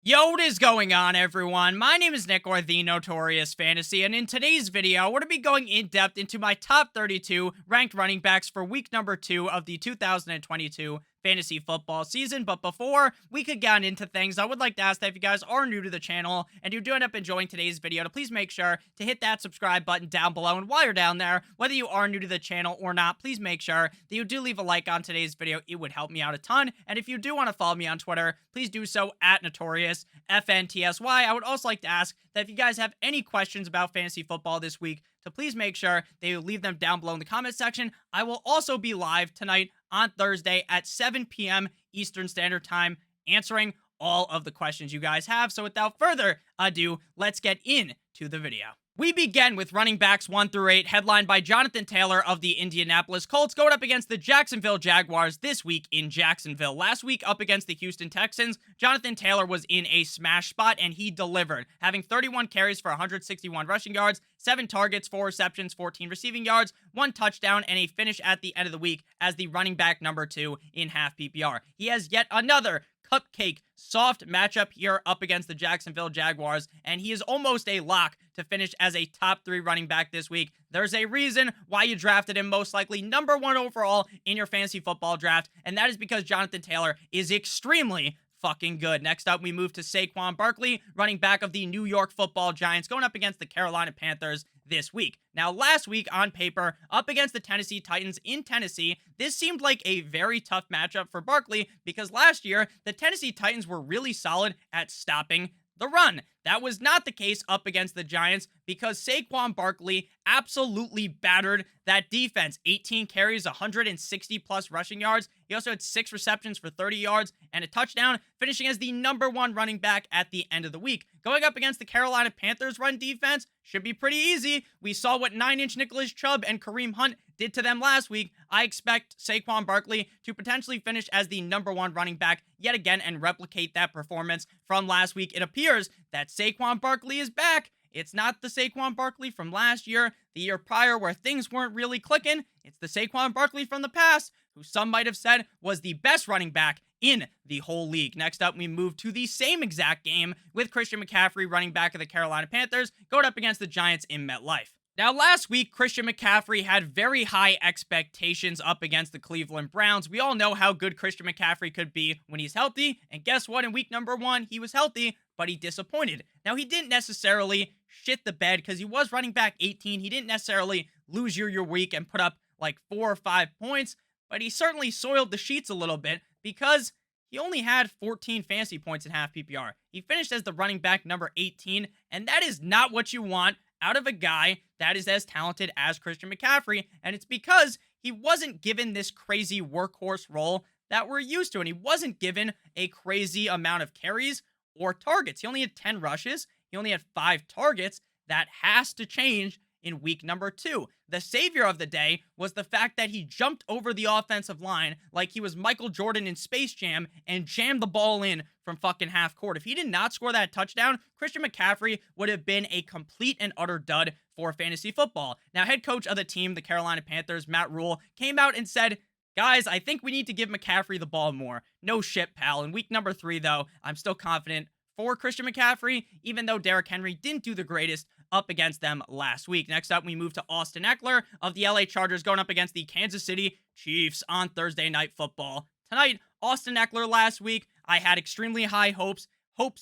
Yo, what is going on, everyone? My name is Nick, or the Notorious Fantasy, and in today's video, we're going to be going in-depth into my top 32 ranked running backs for week number 2 of the 2022 fantasy football season. But before we could get into things, I would like to ask that if you guys are new to the channel and you do end up enjoying today's video, to please make sure to hit that subscribe button down below. And while you're down there, whether you are new to the channel or not, please make sure that you do leave a like on today's video. It would help me out a ton. And if you do want to follow me on Twitter, please do so at Notorious FNTSY. I would also like to ask that if you guys have any questions about fantasy football this week, to please make sure that you leave them down below in the comment section. I will also be live tonight on Thursday at 7 p.m. Eastern Standard Time answering all of the questions you guys have. So without further ado, let's get into the video. We begin with running backs 1 through 8, headlined by Jonathan Taylor of the Indianapolis Colts, going up against the Jacksonville Jaguars this week in Jacksonville. Last week, up against the Houston Texans, Jonathan Taylor was in a smash spot, and he delivered, having 31 carries for 161 rushing yards, 7 targets, 4 receptions, 14 receiving yards, 1 touchdown, and a finish at the end of the week as the running back number 2 in half PPR. He has yet another cupcake soft matchup here up against the Jacksonville Jaguars, and he is almost a lock to finish as a top 3 running back this week. There's a reason why you drafted him most likely number 1 overall in your fantasy football draft, and that is because Jonathan Taylor is extremely fucking good. Next up, we move to Saquon Barkley, running back of the New York Football Giants, going up against the Carolina Panthers this week. Now, last week on paper, up against the Tennessee Titans in Tennessee, this seemed like a very tough matchup for Barkley because last year, the Tennessee Titans were really solid at stopping the run. That was not the case up against the Giants because Saquon Barkley absolutely battered that defense. 18 carries, 160 plus rushing yards. He also had 6 receptions for 30 yards and a touchdown, finishing as the number 1 running back at the end of the week. Going up against the Carolina Panthers run defense should be pretty easy. We saw what 9-inch Nicholas Chubb and Kareem Hunt did to them last week. I expect Saquon Barkley to potentially finish as the number 1 running back yet again and replicate that performance from last week. It appears that Saquon Barkley is back. It's not the Saquon Barkley from last year, the year prior, where things weren't really clicking. It's the Saquon Barkley from the past, who some might have said was the best running back in the whole league. Next up, we move to the same exact game with Christian McCaffrey, running back of the Carolina Panthers, going up against the Giants in MetLife. Now, last week, Christian McCaffrey had very high expectations up against the Cleveland Browns. We all know how good Christian McCaffrey could be when he's healthy, and guess what? In week number 1, he was healthy, but he disappointed. Now, he didn't necessarily shit the bed because he was running back 18. He didn't necessarily lose your week and put up like 4 or 5 points, but he certainly soiled the sheets a little bit because he only had 14 fantasy points in half PPR. He finished as the running back number 18, and that is not what you want out of a guy that is as talented as Christian McCaffrey, and it's because he wasn't given this crazy workhorse role that we're used to, and he wasn't given a crazy amount of carries or targets. He only had 10 rushes. He only had 5 targets. That has to change in week number 2. The savior of the day was the fact that he jumped over the offensive line like he was Michael Jordan in Space Jam and jammed the ball in from fucking half court. If he did not score that touchdown, Christian McCaffrey would have been a complete and utter dud for fantasy football. Now, head coach of the team, the Carolina Panthers, Matt Rule, came out and said, "Guys, I think we need to give McCaffrey the ball more." No shit, pal. In week number 3, though, I'm still confident for Christian McCaffrey, even though Derrick Henry didn't do the greatest up against them last week. Next up, we move to Austin Eckler of the LA Chargers, going up against the Kansas City Chiefs on Thursday Night Football. Tonight, Austin Eckler last week, I had extremely high hopes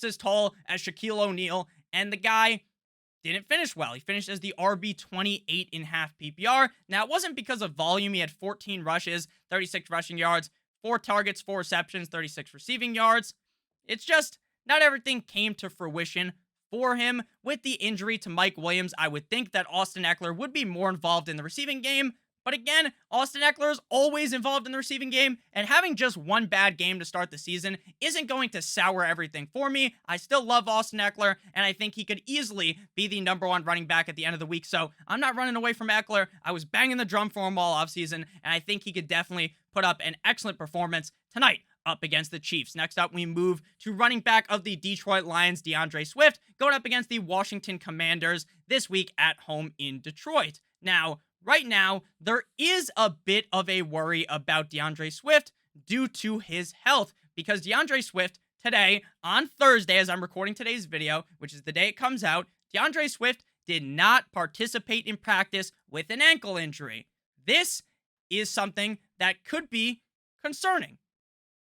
as tall as Shaquille O'Neal, and the guy didn't finish well. He finished as the RB28 in half PPR. Now, it wasn't because of volume. He had 14 rushes, 36 rushing yards, 4 targets, 4 receptions, 36 receiving yards. It's just not everything came to fruition for him. With the injury to Mike Williams, I would think that Austin Eckler would be more involved in the receiving game. But again, Austin Eckler is always involved in the receiving game, and having just one bad game to start the season isn't going to sour everything for me. I still love Austin Eckler, and I think he could easily be the number 1 running back at the end of the week. So I'm not running away from Eckler. I was banging the drum for him all offseason, and I think he could definitely put up an excellent performance tonight up against the Chiefs. Next up, we move to running back of the Detroit Lions, DeAndre Swift, going up against the Washington Commanders this week at home in Detroit. Now, right now, there is a bit of a worry about DeAndre Swift due to his health, because DeAndre Swift today, on Thursday, as I'm recording today's video, which is the day it comes out, DeAndre Swift did not participate in practice with an ankle injury. This is something that could be concerning.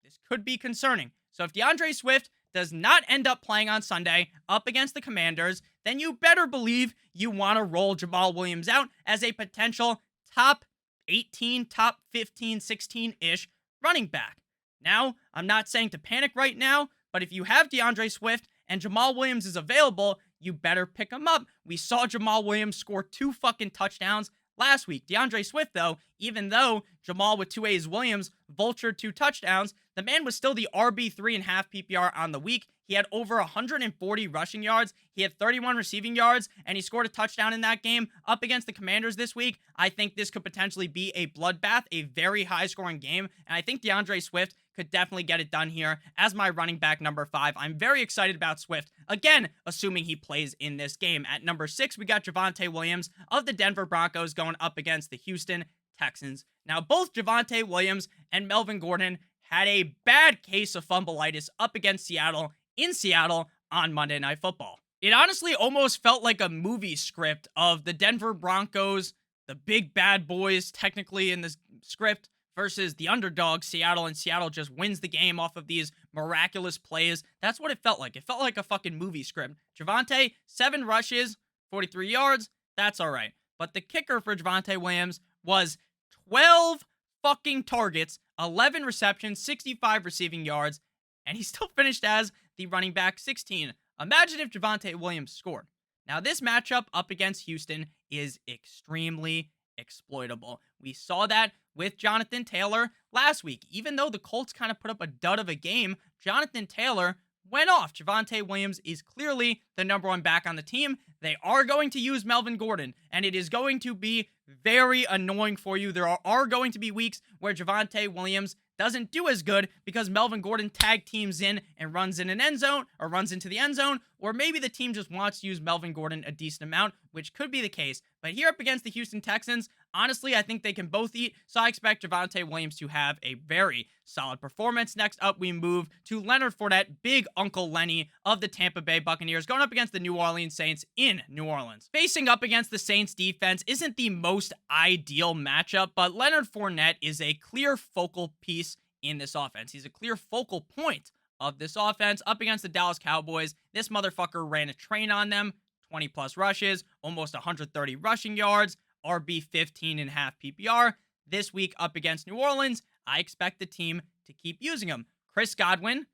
This could be concerning. So if DeAndre Swift does not end up playing on Sunday up against the Commanders, then you better believe you want to roll Jamal Williams out as a potential top 18, top 15, 16-ish running back. Now, I'm not saying to panic right now, but if you have DeAndre Swift and Jamal Williams is available, you better pick him up. We saw Jamal Williams score 2 fucking touchdowns last week. DeAndre Swift, though, even though Jamal with 2 A's Williams vultured 2 touchdowns, the man was still the RB3.5 PPR on the week. He had over 140 rushing yards. He had 31 receiving yards, and he scored a touchdown in that game up against the Commanders this week. I think this could potentially be a bloodbath, a very high-scoring game, and I think DeAndre Swift could definitely get it done here as my running back number 5. I'm very excited about Swift, again, assuming he plays in this game. At number 6, we got Javonte Williams of the Denver Broncos going up against the Houston Texans. Now, both Javonte Williams and Melvin Gordon had a bad case of fumbleitis up against Seattle in Seattle on Monday Night Football. It honestly almost felt like a movie script of the Denver Broncos, the big bad boys technically in this script, versus the underdog, Seattle, and Seattle just wins the game off of these miraculous plays. That's what it felt like. It felt like a fucking movie script. Javonte, 7 rushes, 43 yards. That's all right. But the kicker for Javonte Williams was 12 fucking targets, 11 receptions, 65 receiving yards, and he still finished as the running back 16. Imagine if Javonte Williams scored. Now, this matchup up against Houston is extremely exploitable. We saw that with Jonathan Taylor last week. Even though the Colts kind of put up a dud of a game, Jonathan Taylor went off. Javonte Williams is clearly the number 1 back on the team. They are going to use Melvin Gordon, and it is going to be very annoying for you. There are going to be weeks where Javonte Williams doesn't do as good because Melvin Gordon tag teams in and runs in an end zone or runs into the end zone, or maybe the team just wants to use Melvin Gordon a decent amount, which could be the case. But here up against the Houston Texans, honestly, I think they can both eat, so I expect Javonte Williams to have a very solid performance. Next up, we move to Leonard Fournette, Big Uncle Lenny of the Tampa Bay Buccaneers, going up against the New Orleans Saints in New Orleans. Facing up against the Saints defense isn't the most ideal matchup, but Leonard Fournette is a clear focal piece in this offense. He's a clear focal point of this offense up against the Dallas Cowboys. This motherfucker ran a train on them, 20 plus rushes, almost 130 rushing yards, RB 15.5 PPR. This week up against New Orleans, I expect the team to keep using him. Chris Godwin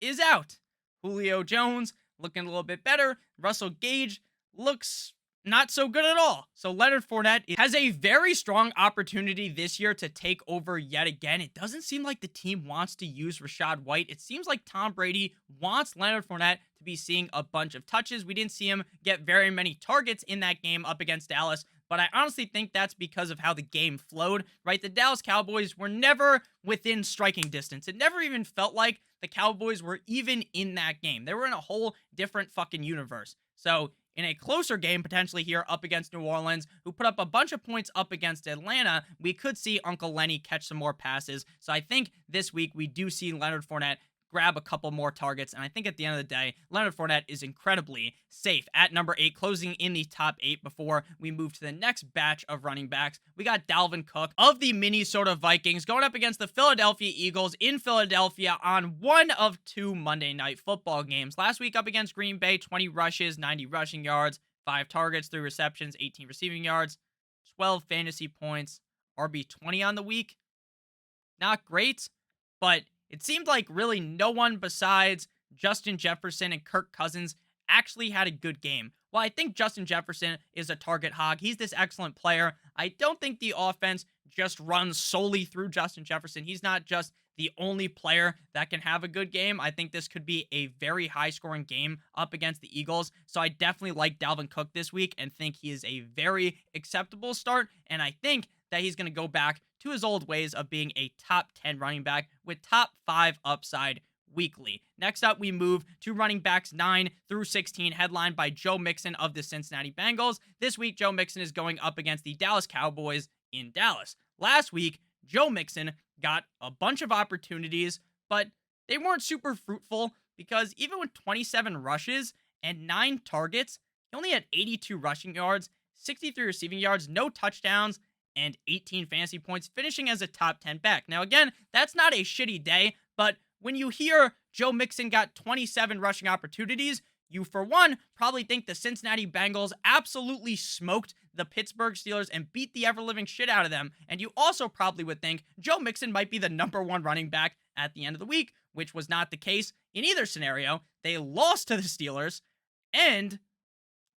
is out. Julio Jones looking a little bit better. Russell Gage looks not so good at all. So Leonard Fournette has a very strong opportunity this year to take over yet again. It doesn't seem like the team wants to use Rachaad White. It seems like Tom Brady wants Leonard Fournette to be seeing a bunch of touches. We didn't see him get very many targets in that game up against Dallas, but I honestly think that's because of how the game flowed, right? The Dallas Cowboys were never within striking distance. It never even felt like the Cowboys were even in that game. They were in a whole different fucking universe. So in a closer game, potentially here up against New Orleans, who put up a bunch of points up against Atlanta, we could see Uncle Lenny catch some more passes. So I think this week we do see Leonard Fournette grab a couple more targets, and I think at the end of the day, Leonard Fournette is incredibly safe at number 8, closing in the top 8 before we move to the next batch of running backs. We got Dalvin Cook of the Minnesota Vikings going up against the Philadelphia Eagles in Philadelphia on one of 2 Monday Night Football games. Last week up against Green Bay, 20 rushes, 90 rushing yards, 5 targets, 3 receptions, 18 receiving yards, 12 fantasy points, RB20 on the week. Not great, but it seemed like really no one besides Justin Jefferson and Kirk Cousins actually had a good game. While I think Justin Jefferson is a target hog, he's this excellent player, I don't think the offense just runs solely through Justin Jefferson. He's not just the only player that can have a good game. I think this could be a very high-scoring game up against the Eagles. So I definitely like Dalvin Cook this week and think he is a very acceptable start. And I think that he's going to go back to his old ways of being a top 10 running back with top 5 upside weekly. Next up, we move to running backs 9 through 16, headlined by Joe Mixon of the Cincinnati Bengals. This week, Joe Mixon is going up against the Dallas Cowboys in Dallas. Last week, Joe Mixon got a bunch of opportunities, but they weren't super fruitful because even with 27 rushes and 9 targets, he only had 82 rushing yards, 63 receiving yards, no touchdowns, and 18 fantasy points, finishing as a top 10 back. Now, again, that's not a shitty day, but when you hear Joe Mixon got 27 rushing opportunities, you, for one, probably think the Cincinnati Bengals absolutely smoked the Pittsburgh Steelers and beat the ever-living shit out of them. And you also probably would think Joe Mixon might be the number one running back at the end of the week, which was not the case in either scenario. They lost to the Steelers, and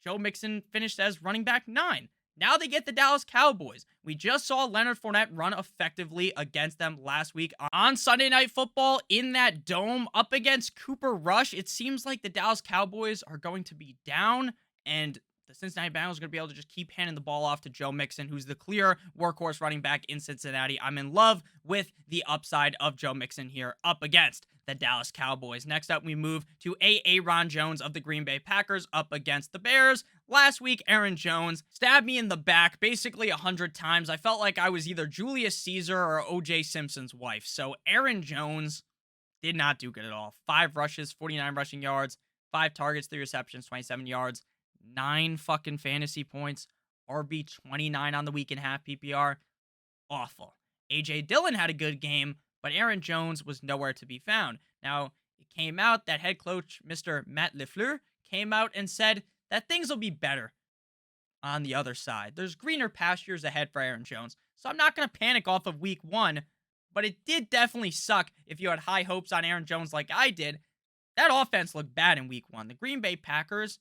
Joe Mixon finished as running back 9. Now they get the Dallas Cowboys. We just saw Leonard Fournette run effectively against them last week on Sunday Night Football in that dome up against Cooper Rush. It seems like the Dallas Cowboys are going to be down, and the Cincinnati Bengals are going to be able to just keep handing the ball off to Joe Mixon, who's the clear workhorse running back in Cincinnati. I'm in love with the upside of Joe Mixon here up against the Dallas Cowboys. Next up, we move to Aaron Jones of the Green Bay Packers up against the Bears. Last week, Aaron Jones stabbed me in the back basically 100 times. I felt like I was either Julius Caesar or O.J. Simpson's wife. So Aaron Jones did not do good at all. 5 rushes, 49 rushing yards, 5 targets, 3 receptions, 27 yards, 9 fucking fantasy points, RB 29 on the week in half PPR. Awful. A.J. Dillon had a good game, but Aaron Jones was nowhere to be found. Now, it came out that head coach, Mr. Matt LaFleur, came out and said that things will be better on the other side. There's greener pastures ahead for Aaron Jones, so I'm not going to panic off of week 1, but it did definitely suck if you had high hopes on Aaron Jones like I did. That offense looked bad in week 1. The Green Bay Packers,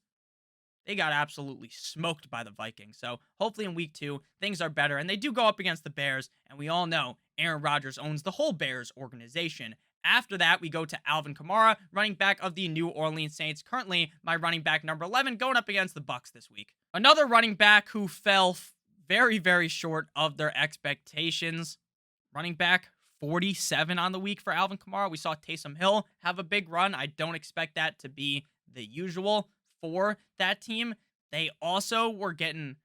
they got absolutely smoked by the Vikings. So hopefully in week 2, things are better. And they do go up against the Bears. And we all know Aaron Rodgers owns the whole Bears organization. After that, we go to Alvin Kamara, running back of the New Orleans Saints. Currently, my running back number 11, going up against the Bucs this week. Another running back who fell very, very short of their expectations. Running back 47 on the week for Alvin Kamara. We saw Taysom Hill have a big run. I don't expect that to be the usual for that team. They also were getting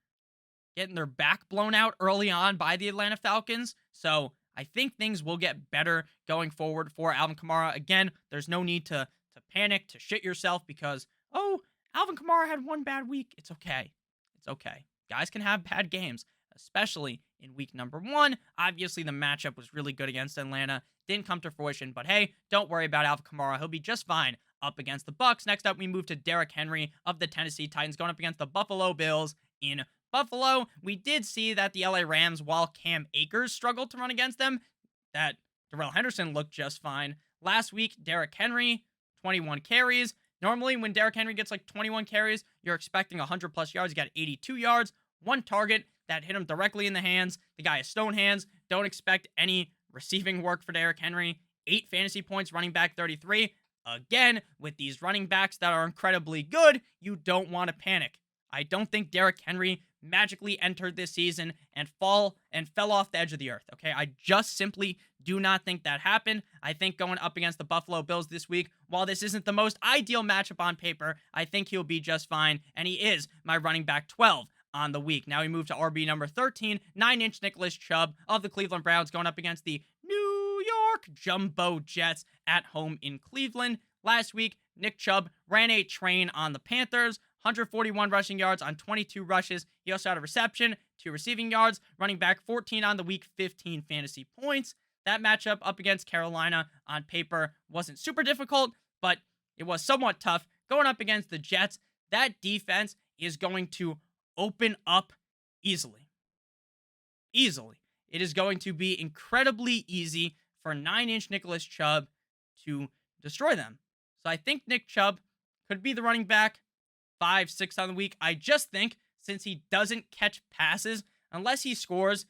their back blown out early on by the Atlanta Falcons. So I think things will get better going forward for Alvin Kamara. Again, there's no need to panic, to shit yourself because, oh, Alvin Kamara had one bad week. It's okay. It's okay. Guys can have bad games, especially in week number 1. Obviously, the matchup was really good against Atlanta. Didn't come to fruition, but hey, don't worry about Alvin Kamara. He'll be just fine up against the Bucs. Next up, we move to Derrick Henry of the Tennessee Titans going up against the Buffalo Bills in Buffalo. We did see that the LA Rams, while Cam Akers struggled to run against them, that Darrell Henderson looked just fine. Last week, Derrick Henry, 21 carries. Normally, when Derrick Henry gets like 21 carries, you're expecting 100 plus yards. He got 82 yards, 1 target that hit him directly in the hands. The guy has stone hands. Don't expect any receiving work for Derrick Henry. 8 fantasy points, running back 33. Again, with these running backs that are incredibly good, you don't want to panic. I don't think Derrick Henry magically entered this season and fell off the edge of the earth, okay? I just simply do not think that happened. I think going up against the Buffalo Bills this week, while this isn't the most ideal matchup on paper, I think he'll be just fine, and he is my running back 12 on the week. Now we move to RB number 13, 9-inch Nicholas Chubb of the Cleveland Browns going up against the New York Jumbo Jets at home in Cleveland. Last week, Nick Chubb ran a train on the Panthers, 141 rushing yards on 22 rushes. He also had a reception, 2 receiving yards, running back 14 on the week, 15 fantasy points. That matchup up against Carolina on paper wasn't super difficult, but it was somewhat tough. Going up against the Jets, that defense is going to open up easily. Easily. It is going to be incredibly easy for 9-inch Nicholas Chubb to destroy them. So I think Nick Chubb could be the running back 5, 6 on the week. I just think since he doesn't catch passes, unless he scores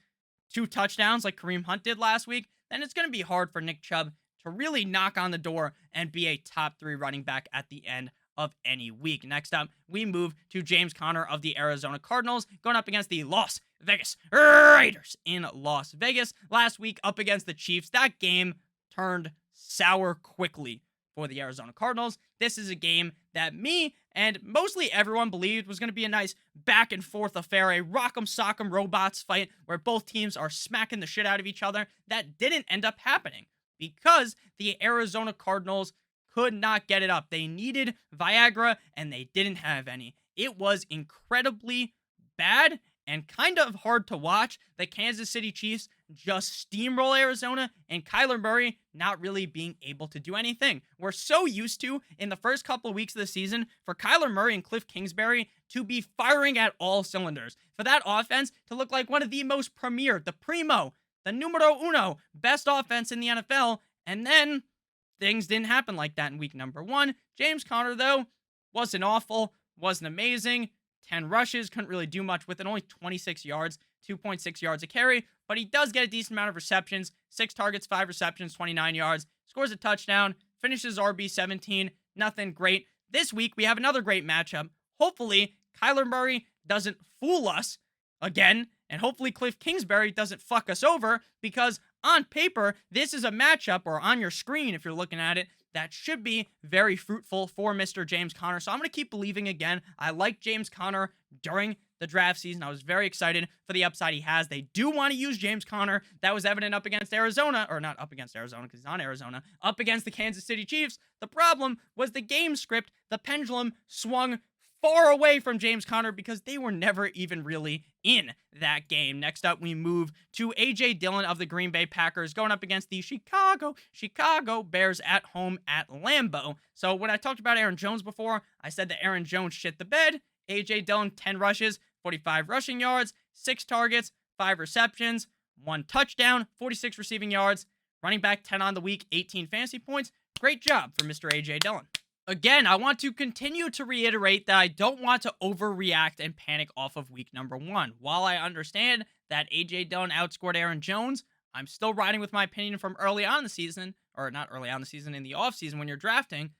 2 touchdowns like Kareem Hunt did last week, then it's going to be hard for Nick Chubb to really knock on the door and be a top 3 running back at the end of any week. Next up, we move to James Conner of the Arizona Cardinals going up against the Las Vegas Raiders in Las Vegas. Last week up against the Chiefs, that game turned sour quickly for the Arizona Cardinals. This is a game that me and mostly everyone believed was going to be a nice back and forth affair, a rock'em sock'em robots fight where both teams are smacking the shit out of each other. That didn't end up happening because the Arizona Cardinals could not get it up. They needed Viagra and they didn't have any. It was incredibly bad and kind of hard to watch. The Kansas City Chiefs just steamroll Arizona and Kyler Murray not really being able to do anything. We're so used to, in the first couple of weeks of the season, for Kyler Murray and Cliff Kingsbury to be firing at all cylinders, for that offense to look like one of the most premier, the primo, the numero uno, best offense in the NFL, and then things didn't happen like that in week number 1. James Conner, though, wasn't awful, wasn't amazing. 10 rushes, couldn't really do much with it, only 26 yards, 2.6 yards a carry, but he does get a decent amount of receptions, 6 targets, 5 receptions, 29 yards, scores a touchdown, finishes RB17, nothing great. This week, we have another great matchup. Hopefully, Kyler Murray doesn't fool us again, and hopefully Cliff Kingsbury doesn't fuck us over, because on paper, this is a matchup, or on your screen if you're looking at it, that should be very fruitful for Mr. James Conner. So I'm going to keep believing again. I like James Conner during the draft season. I was very excited for the upside he has. They do want to use James Conner. That was evident up against Arizona, or not up against Arizona because he's on Arizona, up against the Kansas City Chiefs. The problem was the game script. The pendulum swung far away from James Conner because they were never even really in that game. Next up, we move to A.J. Dillon of the Green Bay Packers going up against the Chicago Bears at home at Lambeau. So when I talked about Aaron Jones before, I said that Aaron Jones shit the bed. A.J. Dillon, 10 rushes, 45 rushing yards, 6 targets, 5 receptions, 1 touchdown, 46 receiving yards, running back 10 on the week, 18 fantasy points. Great job for Mr. A.J. Dillon. Again, I want to continue to reiterate that I don't want to overreact and panic off of week number 1. While I understand that A.J. Dillon outscored Aaron Jones, I'm still riding with my opinion from early on in the season, or not early on in the season, in the offseason when you're drafting,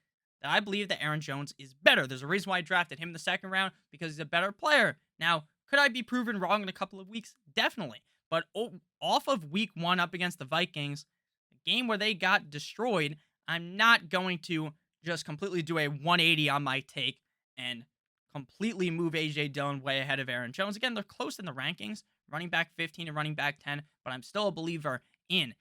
that I believe that Aaron Jones is better. There's a reason why I drafted him in the second round, because he's a better player. Now, could I be proven wrong in a couple of weeks? Definitely. But off of week 1 up against the Vikings, a game where they got destroyed, I'm not going to just completely do a 180 on my take and completely move A.J. Dillon way ahead of Aaron Jones. Again, they're close in the rankings, running back 15 and running back 10, but I'm still a believer in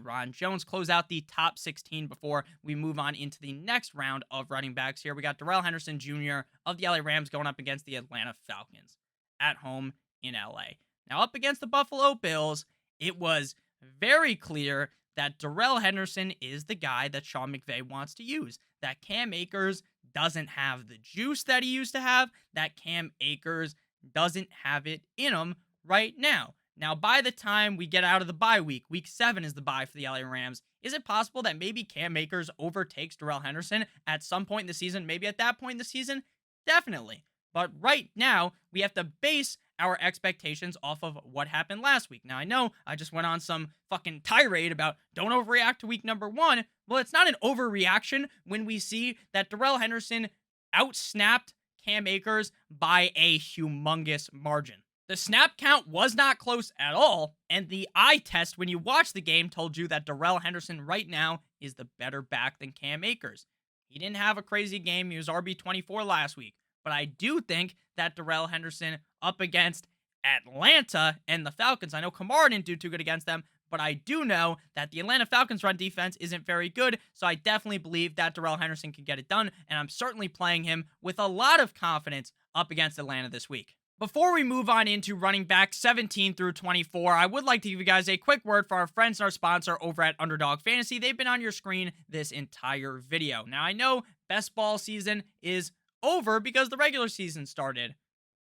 Ron Jones. Close out the top 16 before we move on into the next round of running backs here. We got Darrell Henderson Jr. of the LA Rams going up against the Atlanta Falcons at home in LA. Now, up against the Buffalo Bills, it was very clear that Darrell Henderson is the guy that Sean McVay wants to use. That Cam Akers doesn't have the juice that he used to have. That Cam Akers doesn't have it in him right now. Now, by the time we get out of the bye week, week 7 is the bye for the LA Rams, is it possible that maybe Cam Akers overtakes Darrell Henderson at some point in the season? Maybe at that point in the season? Definitely. But right now, we have to base our expectations off of what happened last week. Now, I know I just went on some fucking tirade about don't overreact to week number 1. Well, it's not an overreaction when we see that Darrell Henderson outsnapped Cam Akers by a humongous margin. The snap count was not close at all, and the eye test when you watch the game told you that Darrell Henderson right now is the better back than Cam Akers. He didn't have a crazy game. He was RB24 last week. But I do think that Darrell Henderson up against Atlanta and the Falcons, I know Kamara didn't do too good against them, but I do know that the Atlanta Falcons run defense isn't very good, so I definitely believe that Darrell Henderson can get it done, and I'm certainly playing him with a lot of confidence up against Atlanta this week. Before we move on into running back 17 through 24, I would like to give you guys a quick word for our friends and our sponsor over at Underdog Fantasy. They've been on your screen this entire video. Now, I know best ball season is over because the regular season started.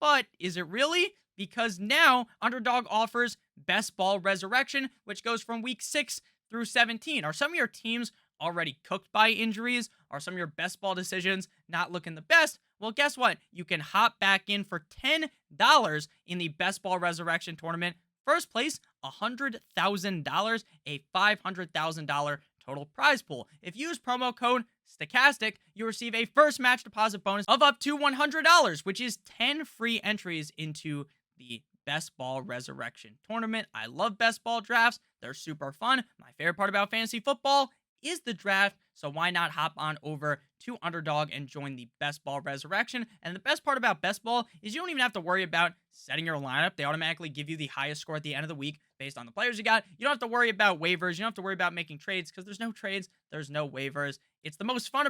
But is it really? Because now Underdog offers Best Ball Resurrection, which goes from week 6 through 17. Are some of your teams already cooked by injuries? Are some of your best ball decisions not looking the best? Well, guess what? You can hop back in for $10 in the Best Ball Resurrection tournament. First place, $100,000, a $500,000 total prize pool. If you use promo code Stokastic, you receive a first match deposit bonus of up to $100, which is 10 free entries into the Best Ball Resurrection tournament. I love best ball drafts. They're super fun. My favorite part about fantasy football is the draft, So why not hop on over to Underdog and join the Best Ball Resurrection? And the best part about Best Ball is you don't even have to worry about setting your lineup. They automatically give you the highest score at the end of the week based on the players you got. You don't have to worry about waivers. You don't have to worry about making trades because there's no trades, there's no waivers. It's the most fun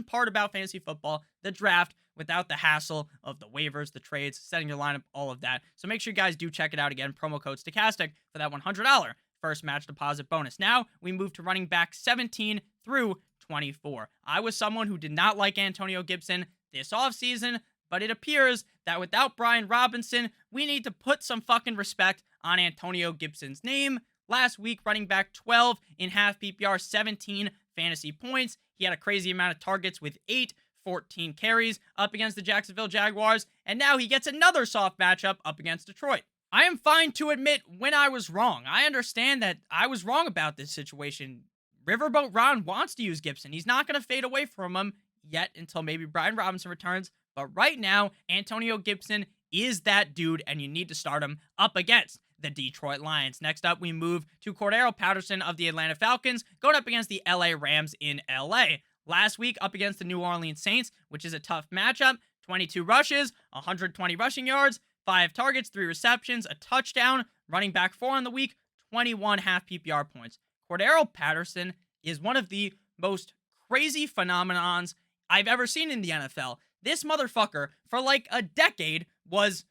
part about fantasy football, the draft, without the hassle of the waivers, the trades, setting your lineup, all of that. So make sure you guys do check it out again. Promo code Stokastic for that $100 first match deposit bonus. Now we move to running back 17 through 24. I was someone who did not like Antonio Gibson this offseason, but it appears that without Brian Robinson, we need to put some fucking respect on Antonio Gibson's name. Last week, running back 12 in half PPR, 17 fantasy points. He had a crazy amount of targets with 14 carries up against the Jacksonville Jaguars, and now he gets another soft matchup up against Detroit. I am fine to admit when I was wrong. I understand that I was wrong about this situation. Riverboat Ron wants to use Gibson. He's not going to fade away from him yet until maybe Brian Robinson returns. But right now, Antonio Gibson is that dude, and you need to start him up against the Detroit Lions. Next up, we move to Cordero Patterson of the Atlanta Falcons, going up against the LA Rams in LA. Last week, up against the New Orleans Saints, which is a tough matchup, 22 rushes, 120 rushing yards, 5 targets, 3 receptions, a touchdown, running back 4 on the week, 21 half PPR points. Cordero Patterson is one of the most crazy phenomenons I've ever seen in the NFL. This motherfucker, for like a decade, was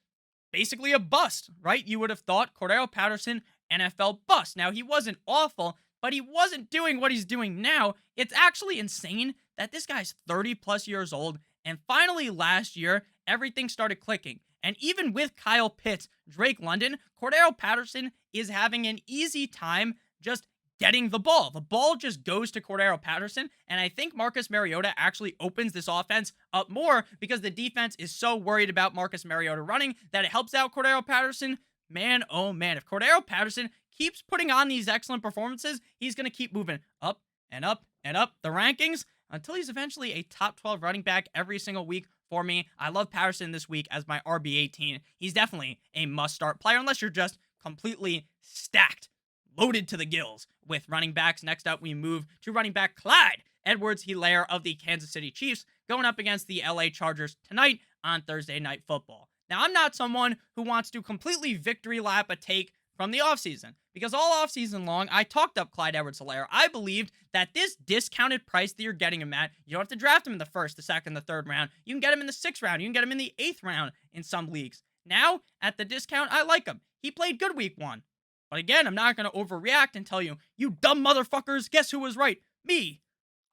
basically a bust, right? You would have thought Cordero Patterson, NFL bust. Now, he wasn't awful, but he wasn't doing what he's doing now. It's actually insane that this guy's 30 plus years old, and finally last year, everything started clicking. And even with Kyle Pitts, Drake London, Cordero Patterson is having an easy time just getting the ball. The ball just goes to Cordero Patterson, and I think Marcus Mariota actually opens this offense up more because the defense is so worried about Marcus Mariota running that it helps out Cordero Patterson. Man, oh man, if Cordero Patterson keeps putting on these excellent performances, he's going to keep moving up and up and up the rankings until he's eventually a top 12 running back every single week for me. I love Patterson this week as my RB18. He's definitely a must-start player unless you're just completely stacked, loaded to the gills with running backs. Next up, we move to running back Clyde Edwards-Helaire of the Kansas City Chiefs going up against the LA Chargers tonight on Thursday Night Football. Now, I'm not someone who wants to completely victory lap a take from the offseason because all offseason long, I talked up Clyde Edwards-Helaire. I believed that this discounted price that you're getting him at, you don't have to draft him in the first, the second, the third round. You can get him in the 6th round. You can get him in the 8th round in some leagues. Now, at the discount, I like him. He played good week 1. But again, I'm not going to overreact and tell you, you dumb motherfuckers, guess who was right? Me.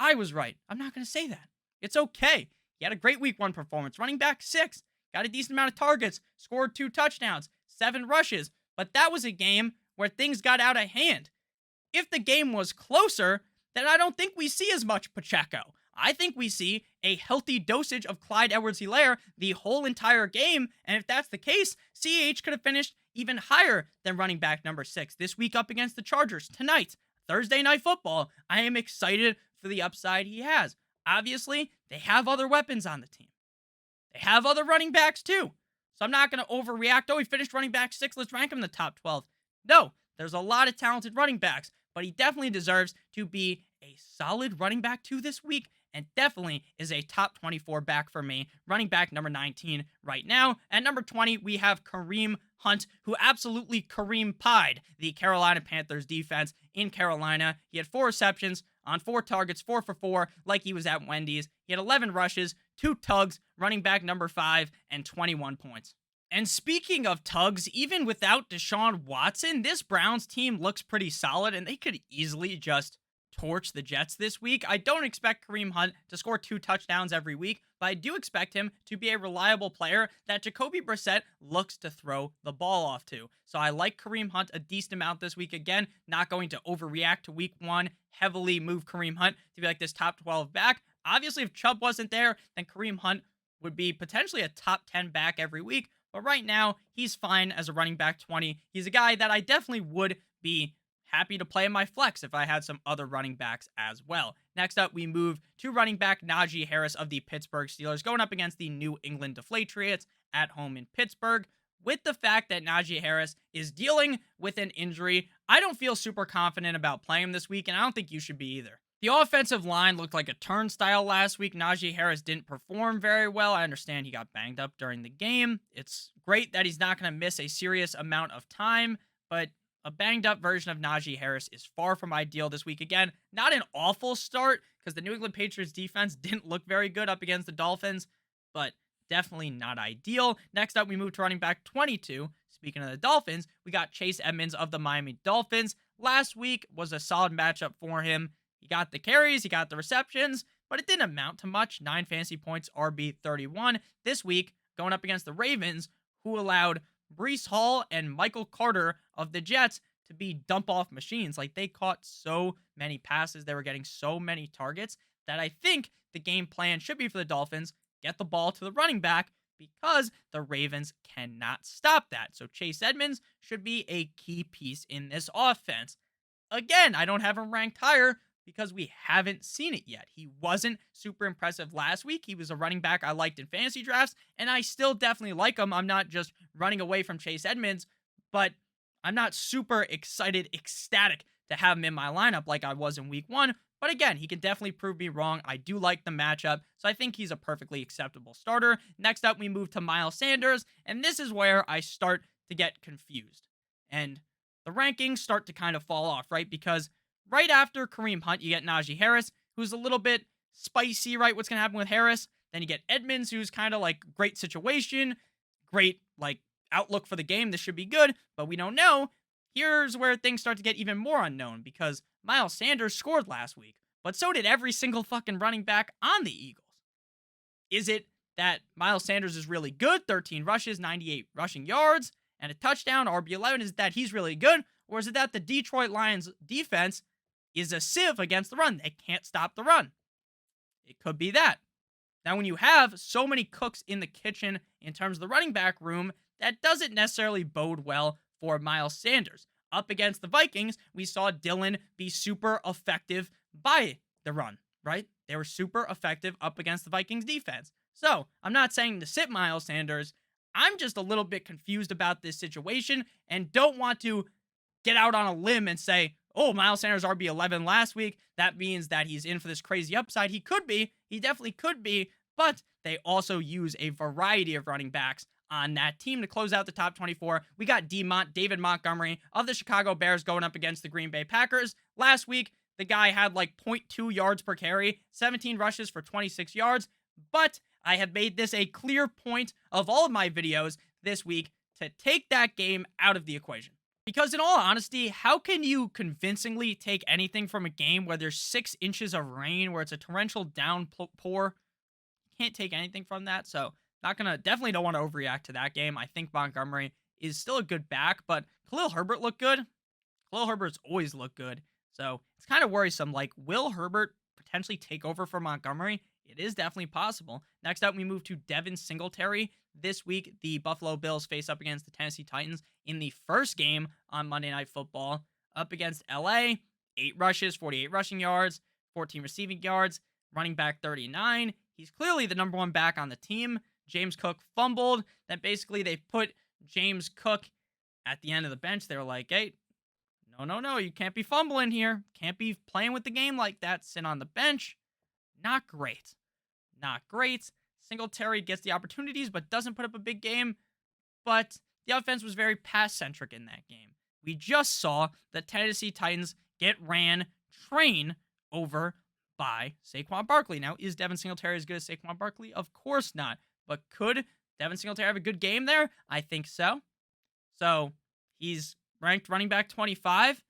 I was right. I'm not going to say that. It's okay. He had a great week 1 performance. Running back 6. Got a decent amount of targets. Scored 2 touchdowns. 7 rushes. But that was a game where things got out of hand. If the game was closer, then I don't think we see as much Pacheco. I think we see a healthy dosage of Clyde Edwards-Helaire the whole entire game. And if that's the case, CH could have finished even higher than running back number 6 this week up against the Chargers tonight, Thursday Night Football. I am excited for the upside he has. Obviously, they have other weapons on the team. They have other running backs too. So I'm not going to overreact. Oh, he finished running back 6. Let's rank him in the top 12. No, there's a lot of talented running backs, but he definitely deserves to be a solid running back 2 this week, and definitely is a top 24 back for me. Running back number 19 right now. At number 20, we have Kareem Hunt, who absolutely Kareem pied the Carolina Panthers defense in Carolina. He had 4 receptions on 4 targets, 4 for 4, like he was at Wendy's. He had 11 rushes, 2 tugs, running back number 5, and 21 points. And speaking of tugs, even without Deshaun Watson, this Browns team looks pretty solid, and they could easily just torch the Jets this week. I don't expect Kareem Hunt to score 2 touchdowns every week, but I do expect him to be a reliable player that Jacoby Brissett looks to throw the ball off to. So I like Kareem Hunt a decent amount this week. Again, not going to overreact to week 1, heavily move Kareem Hunt to be like this top 12 back. Obviously, if Chubb wasn't there, then Kareem Hunt would be potentially a top 10 back every week. But right now, he's fine as a running back 20. He's a guy that I definitely would be happy to play in my flex if I had some other running backs as well. Next up, we move to running back Najee Harris of the Pittsburgh Steelers going up against the New England Deflatriots at home in Pittsburgh. With the fact that Najee Harris is dealing with an injury, I don't feel super confident about playing him this week, and I don't think you should be either. The offensive line looked like a turnstile last week. Najee Harris didn't perform very well. I understand he got banged up during the game. It's great that he's not going to miss a serious amount of time, but a banged up version of Najee Harris is far from ideal this week. Again, not an awful start because the New England Patriots defense didn't look very good up against the Dolphins, but definitely not ideal. Next up, we move to running back 22. Speaking of the Dolphins, we got Chase Edmonds of the Miami Dolphins. Last week was a solid matchup for him. He got the carries, he got the receptions, but it didn't amount to much. 9 fantasy points, RB 31. This week, going up against the Ravens, who allowed Breece Hall and Michael Carter of the Jets to be dump-off machines. Like, they caught so many passes, they were getting so many targets, that I think the game plan should be for the Dolphins, get the ball to the running back, because the Ravens cannot stop that. So Chase Edmonds should be a key piece in this offense. Again, I don't have him ranked higher because we haven't seen it yet. He wasn't super impressive last week. He was a running back I liked in fantasy drafts, and I still definitely like him. I'm not just running away from Chase Edmonds, but I'm not super excited, ecstatic to have him in my lineup like I was in week one. But again, he can definitely prove me wrong. I do like the matchup, so I think he's a perfectly acceptable starter. Next up, we move to Miles Sanders, and this is where I start to get confused. And the rankings start to kind of fall off, right? Because right after Kareem Hunt, you get Najee Harris, who's a little bit spicy, right? What's going to happen with Harris? Then you get Edmonds, who's kind of like great situation, great like outlook for the game. This should be good, but we don't know. Here's where things start to get even more unknown because Miles Sanders scored last week, but so did every single fucking running back on the Eagles. Is it that Miles Sanders is really good, 13 rushes, 98 rushing yards, and a touchdown, RB11? Is it that he's really good? Or is it that the Detroit Lions defense is a sieve against the run? They can't stop the run. It could be that. Now, when you have so many cooks in the kitchen in terms of the running back room, that doesn't necessarily bode well for Miles Sanders. Up against the Vikings, we saw Dillon be super effective by the run, right? They were super effective up against the Vikings defense. So, I'm not saying to sit Miles Sanders. I'm just a little bit confused about this situation and don't want to get out on a limb and say, oh, Miles Sanders RB11 last week. That means that he's in for this crazy upside. He could be. He definitely could be. But they also use a variety of running backs on that team to close out the top 24. We got David Montgomery of the Chicago Bears going up against the Green Bay Packers. Last week, the guy had like 0.2 yards per carry, 17 rushes for 26 yards. But I have made this a clear point of all of my videos this week to take that game out of the equation. Because in all honesty, how can you convincingly take anything from a game where there's 6 inches of rain, where it's a torrential downpour? You can't take anything from that. So definitely don't want to overreact to that game. I think Montgomery is still a good back, but Khalil Herbert looked good. Khalil Herbert's always looked good. So it's kind of worrisome. Like, will Herbert potentially take over for Montgomery? It is definitely possible. Next up, we move to Devin Singletary. This week, the Buffalo Bills face up against the Tennessee Titans in the first game on Monday Night Football. Up against LA, 8 rushes, 48 rushing yards, 14 receiving yards, running back 39. He's clearly the number 1 back on the team. James Cook fumbled. Then basically they put James Cook at the end of the bench. They were like, hey, no, you can't be fumbling here. Can't be playing with the game like that. Sit on the bench. Not great. Not great. Singletary gets the opportunities, but doesn't put up a big game. But the offense was very pass-centric in that game. We just saw the Tennessee Titans get train over by Saquon Barkley. Now, is Devin Singletary as good as Saquon Barkley? Of course not. But could Devin Singletary have a good game there? I think so. So, he's ranked running back 25.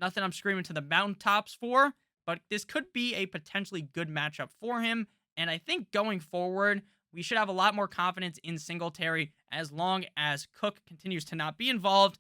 Nothing I'm screaming to the mountaintops for, but this could be a potentially good matchup for him. And I think going forward, we should have a lot more confidence in Singletary as long as Cook continues to not be involved.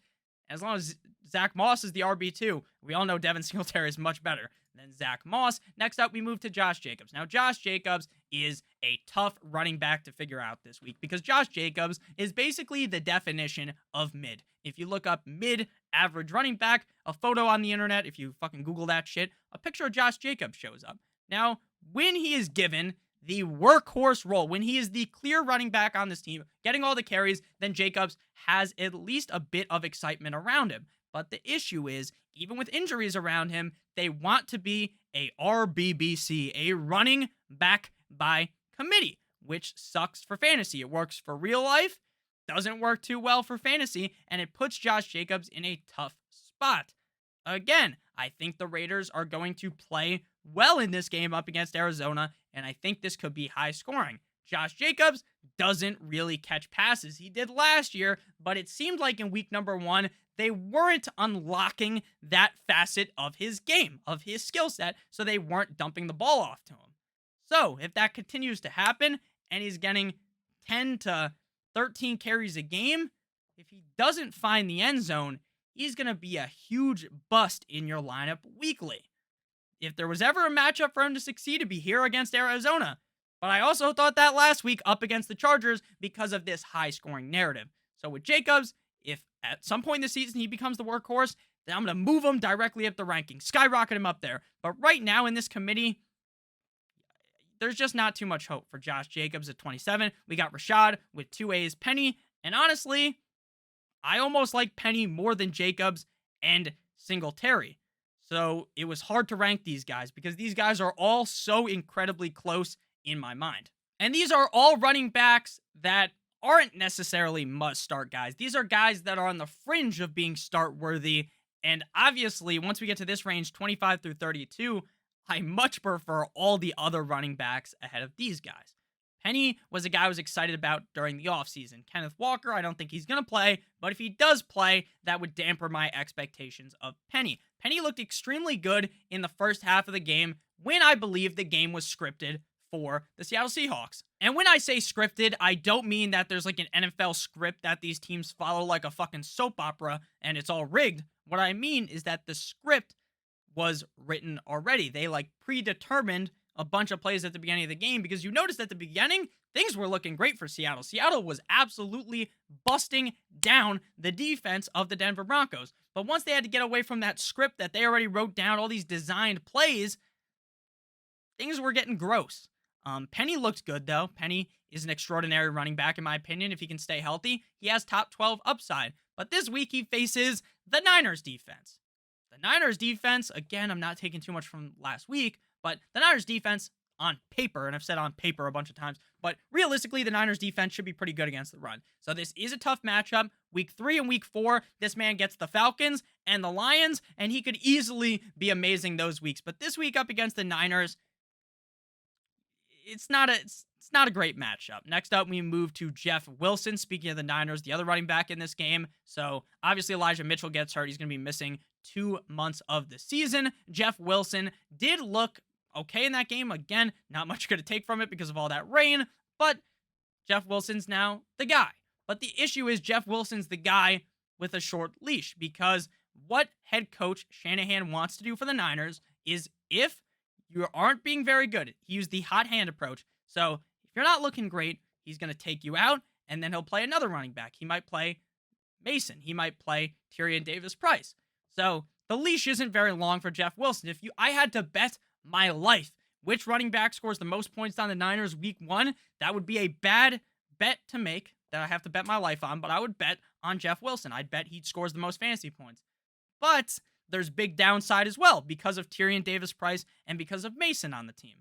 As long as Zach Moss is the RB2. We all know Devin Singletary is much better than Zach Moss. Next up, we move to Josh Jacobs. Now, Josh Jacobs is a tough running back to figure out this week because Josh Jacobs is basically the definition of mid. If you look up mid-average running back, a photo on the internet, if you fucking Google that shit, a picture of Josh Jacobs shows up. Now, when he is given the workhorse role, when he is the clear running back on this team, getting all the carries, then Jacobs has at least a bit of excitement around him. But the issue is, even with injuries around him, they want to be a RBBC, a running back by committee, which sucks for fantasy. It works for real life, doesn't work too well for fantasy, and it puts Josh Jacobs in a tough spot. Again, I think the Raiders are going to play well in this game up against Arizona, and I think this could be high scoring. Josh Jacobs doesn't really catch passes. He did last year, but it seemed like in week number 1, they weren't unlocking that facet of his game, of his skill set, so they weren't dumping the ball off to him. So if that continues to happen, and he's getting 10 to 13 carries a game, if he doesn't find the end zone, he's going to be a huge bust in your lineup weekly. If there was ever a matchup for him to succeed, it'd be here against Arizona. But I also thought that last week up against the Chargers because of this high-scoring narrative. So with Jacobs, if at some point in the season he becomes the workhorse, then I'm going to move him directly up the rankings, skyrocket him up there. But right now in this committee, there's just not too much hope for Josh Jacobs at 27. We got Rashad with 2 A's, Penny, and honestly, I almost like Penny more than Jacobs and Singletary. So it was hard to rank these guys because these guys are all so incredibly close in my mind. And these are all running backs that aren't necessarily must-start guys. These are guys that are on the fringe of being start-worthy. And obviously, once we get to this range, 25 through 32, I much prefer all the other running backs ahead of these guys. Penny was a guy I was excited about during the offseason. Kenneth Walker, I don't think he's going to play, but if he does play, that would dampen my expectations of Penny. Penny looked extremely good in the first half of the game when I believe the game was scripted for the Seattle Seahawks. And when I say scripted, I don't mean that there's like an NFL script that these teams follow like a fucking soap opera and it's all rigged. What I mean is that the script was written already. They like predetermined a bunch of plays at the beginning of the game because you noticed at the beginning, things were looking great for Seattle. Seattle was absolutely busting down the defense of the Denver Broncos. But once they had to get away from that script that they already wrote down, all these designed plays, things were getting gross. Penny looked good, though. Penny is an extraordinary running back, in my opinion. If he can stay healthy, he has top 12 upside. But this week, he faces the Niners defense. The Niners defense, again, I'm not taking too much from last week, but the Niners defense on paper, and I've said on paper a bunch of times, but realistically, the Niners defense should be pretty good against the run. So this is a tough matchup. Week 3 and week 4, this man gets the Falcons and the Lions, and he could easily be amazing those weeks. But this week up against the Niners, it's not a great matchup. Next up, we move to Jeff Wilson. Speaking of the Niners, the other running back in this game. So obviously Elijah Mitchell gets hurt. He's going to be missing 2 months of the season. Jeff Wilson did look okay in that game. Again, not much going to take from it because of all that rain, but Jeff Wilson's now the guy. But the issue is Jeff Wilson's the guy with a short leash because what head coach Shanahan wants to do for the Niners is if you aren't being very good, he used the hot hand approach. So if you're not looking great, he's going to take you out, and then he'll play another running back. He might play Mason. He might play Tyrion Davis-Price. So the leash isn't very long for Jeff Wilson. If I had to bet my life which running back scores the most points on the Niners week 1, that would be a bad bet to make that I have to bet my life on, but I would bet on Jeff Wilson. I'd bet he scores the most fantasy points. But there's big downside as well because of Tyrion Davis-Price and because of Mason on the team.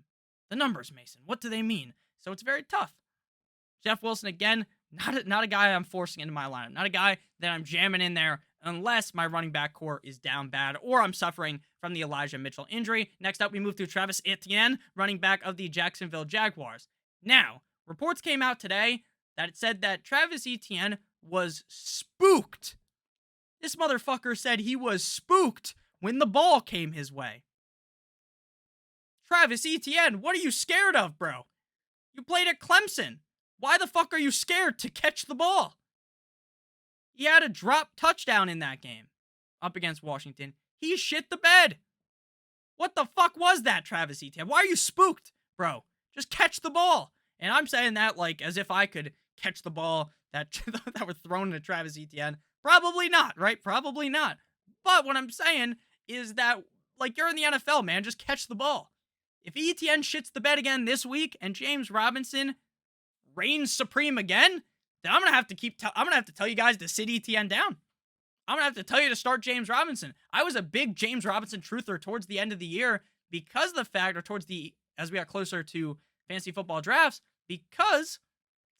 The numbers, Mason, what do they mean? So it's very tough. Jeff Wilson, again, not a guy I'm forcing into my lineup. Not a guy that I'm jamming in there unless my running back core is down bad or I'm suffering from the Elijah Mitchell injury. Next up, we move to Travis Etienne, running back of the Jacksonville Jaguars. Now, reports came out today that it said that Travis Etienne was spooked. This motherfucker said he was spooked when the ball came his way. Travis Etienne, what are you scared of, bro? You played at Clemson. Why the fuck are you scared to catch the ball? He had a drop touchdown in that game up against Washington. He shit the bed. What the fuck was that, Travis Etienne? Why are you spooked, bro? Just catch the ball. And I'm saying that like as if I could catch the ball that were thrown to Travis Etienne. Probably not, right? Probably not. But what I'm saying is that, like, you're in the NFL, man. Just catch the ball. If Etienne shits the bed again this week and James Robinson reigns supreme again, then I'm gonna have to tell you guys to sit Etienne down. I'm going to have to tell you to start James Robinson. I was a big James Robinson truther towards the end of the year because of the fact, or as we got closer to fantasy football drafts, because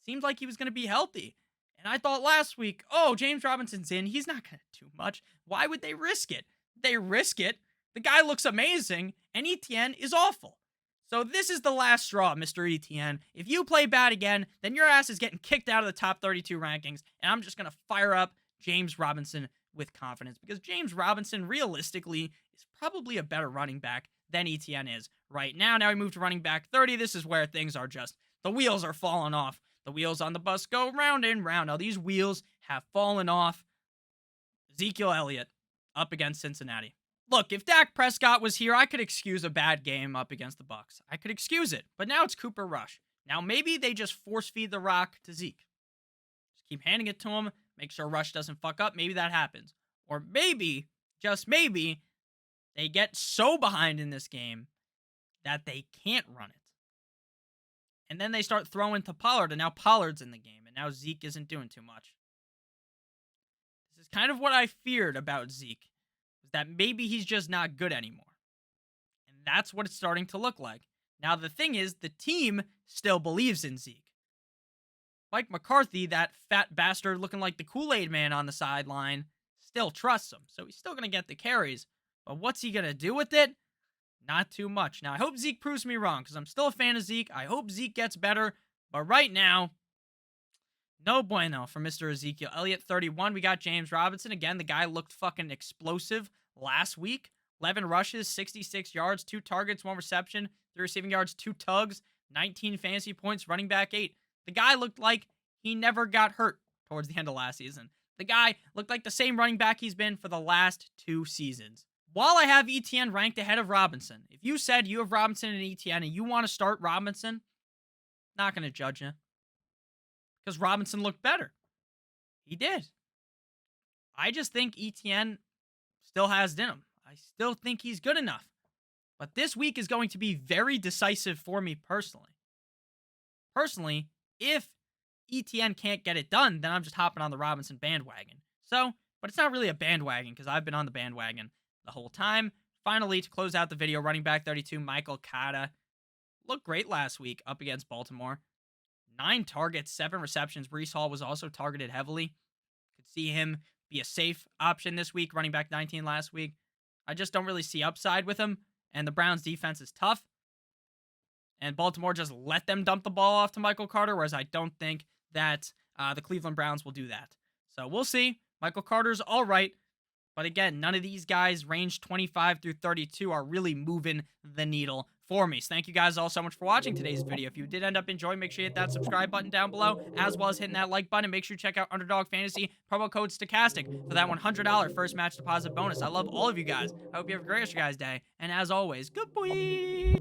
it seemed like he was going to be healthy. And I thought last week, oh, James Robinson's in. He's not going to do much. Why would they risk it? They risk it. The guy looks amazing, and Etienne is awful. So this is the last straw, Mr. Etienne. If you play bad again, then your ass is getting kicked out of the top 32 rankings, and I'm just going to fire up James Robinson with confidence, because James Robinson, realistically, is probably a better running back than Etienne is right now. Now we move to running back 30. This is where things are just, the wheels are falling off. The wheels on the bus go round and round. Now these wheels have fallen off. Ezekiel Elliott up against Cincinnati. Look, if Dak Prescott was here, I could excuse a bad game up against the Bucs. I could excuse it. But now it's Cooper Rush. Now maybe they just force feed the rock to Zeke. Just keep handing it to him. Make sure Rush doesn't fuck up. Maybe that happens. Or maybe, just maybe, they get so behind in this game that they can't run it. And then they start throwing to Pollard, and now Pollard's in the game, and now Zeke isn't doing too much. This is kind of what I feared about Zeke, was that maybe he's just not good anymore. And that's what it's starting to look like. Now, the thing is, the team still believes in Zeke. Mike McCarthy, that fat bastard looking like the Kool-Aid man on the sideline, still trusts him. So he's still going to get the carries. But what's he going to do with it? Not too much. Now, I hope Zeke proves me wrong, because I'm still a fan of Zeke. I hope Zeke gets better. But right now, no bueno for Mr. Ezekiel Elliott. 31, we got James Robinson. Again, the guy looked fucking explosive last week. 11 rushes, 66 yards, 2 targets, 1 reception, 3 receiving yards, 2 tugs, 19 fantasy points, running back 8. The guy looked like he never got hurt towards the end of last season. The guy looked like the same running back he's been for the last 2 seasons. While I have Etienne ranked ahead of Robinson, if you said you have Robinson and Etienne and you want to start Robinson, not going to judge you. Because Robinson looked better. He did. I just think Etienne still has it in him. I still think he's good enough. But this week is going to be very decisive for me personally. Personally, if Etienne can't get it done, then I'm just hopping on the Robinson bandwagon. So, but it's not really a bandwagon because I've been on the bandwagon the whole time. Finally, to close out the video, running back 32, Michael Carter looked great last week up against Baltimore. 9 targets, 7 receptions. Breece Hall was also targeted heavily. Could see him be a safe option this week, running back 19 last week. I just don't really see upside with him, and the Browns' defense is tough. And Baltimore just let them dump the ball off to Michael Carter, whereas I don't think that the Cleveland Browns will do that. So we'll see. Michael Carter's all right. But again, none of these guys, range 25 through 32, are really moving the needle for me. So thank you guys all so much for watching today's video. If you did end up enjoying, make sure you hit that subscribe button down below, as well as hitting that like button. Make sure you check out Underdog Fantasy, promo code Stokastic, for that $100 first match deposit bonus. I love all of you guys. I hope you have a great rest of your guys' day. And as always, good boy.